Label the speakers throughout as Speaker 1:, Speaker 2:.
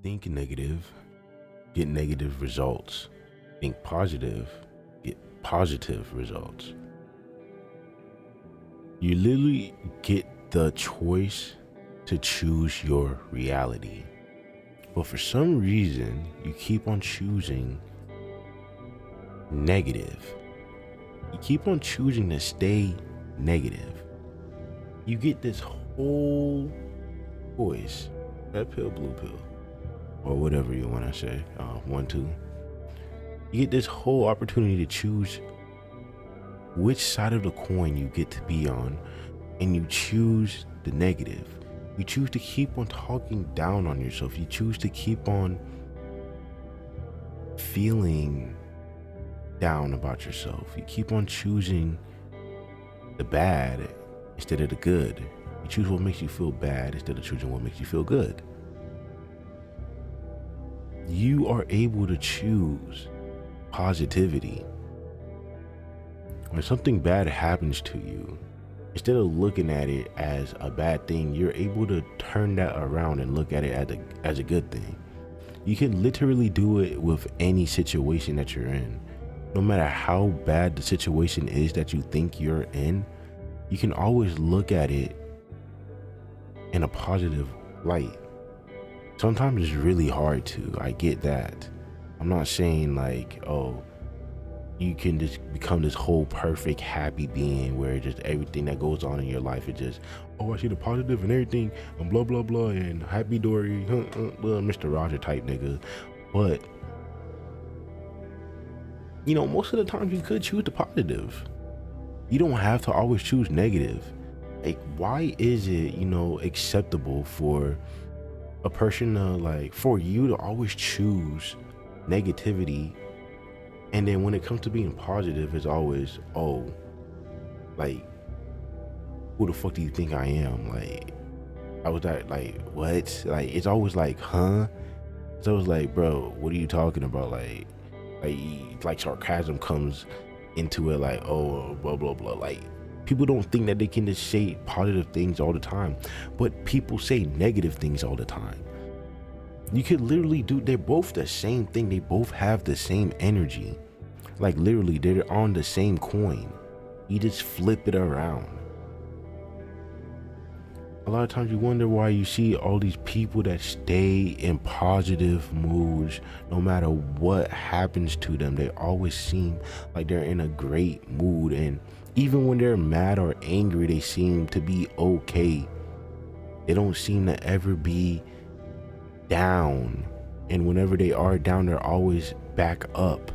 Speaker 1: Think negative, get negative results. Think positive, get positive results. You literally get the choice to choose your reality. But for some reason, you keep on choosing negative. You keep on choosing to stay negative. You get this whole choice, red pill, blue pill, or whatever you want to say, 1, 2. You get this whole opportunity to choose which side of the coin you get to be on, and you choose the negative. You choose to keep on talking down on yourself. You choose to keep on feeling down about yourself. You keep on choosing the bad instead of the good. You choose what makes you feel bad instead of choosing what makes you feel good. You are able to choose positivity. When something bad happens to you, instead of looking at it as a bad thing, you're able to turn that around and look at it as a good thing. You can literally do it with any situation that you're in. No matter how bad the situation is that you think you're in, you can always look at it in a positive light. Sometimes it's really hard to, I get that. I'm not saying like, oh, you can just become this whole perfect happy being where just everything that goes on in your life is just, oh, I see the positive and everything and blah blah blah and happy dory, Mr. Roger type nigga. But you know, most of the time you could choose the positive. You don't have to always choose negative. Like, why is it, acceptable for a person to, like, for you to always choose negativity, and then when it comes to being positive, it's always, oh, like, who the fuck do you think I am? Like, I was like, what? Like, it's always like, huh? It's always like, bro, what are you talking about? Like sarcasm comes into it, like, oh, blah blah blah. Like, people don't think that they can just say positive things all the time, but people say negative things all the time. You could literally they're both the same thing. They both have the same energy. Like, literally, they're on the same coin. You just flip it around. A lot of times you wonder why you see all these people that stay in positive moods no matter what happens to them. They always seem like they're in a great mood, and even when they're mad or angry, they seem to be okay. They don't seem to ever be down, and whenever they are down, they're always back up.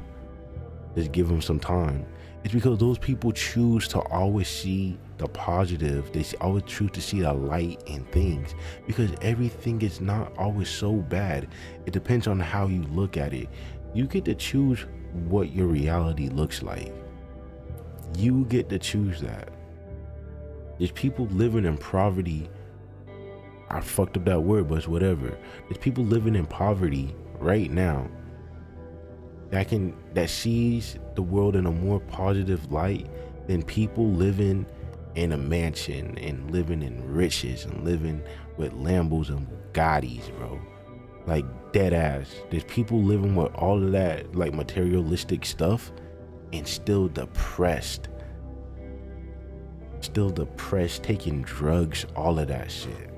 Speaker 1: Just give them some time. It's because those people choose to always see the positive. They always choose to see the light in things, because everything is not always so bad. It depends on how you look at it. You get to choose what your reality looks like. You get to choose that. There's people living in poverty. I fucked up that word, but it's whatever. There's people living in poverty right now that sees the world in a more positive light than people living in a mansion and living in riches and living with Lambos and Bugattis, bro. Like, dead ass. There's people living with all of that, like, materialistic stuff and still depressed, taking drugs, all of that shit,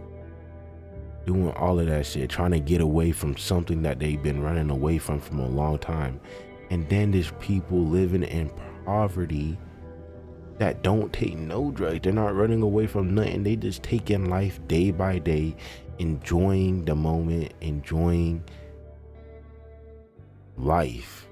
Speaker 1: doing all of that shit, trying to get away from something that they've been running away from a long time. And then there's people living in poverty that don't take no drugs. They're not running away from nothing. They just taking life day by day, enjoying the moment, enjoying life.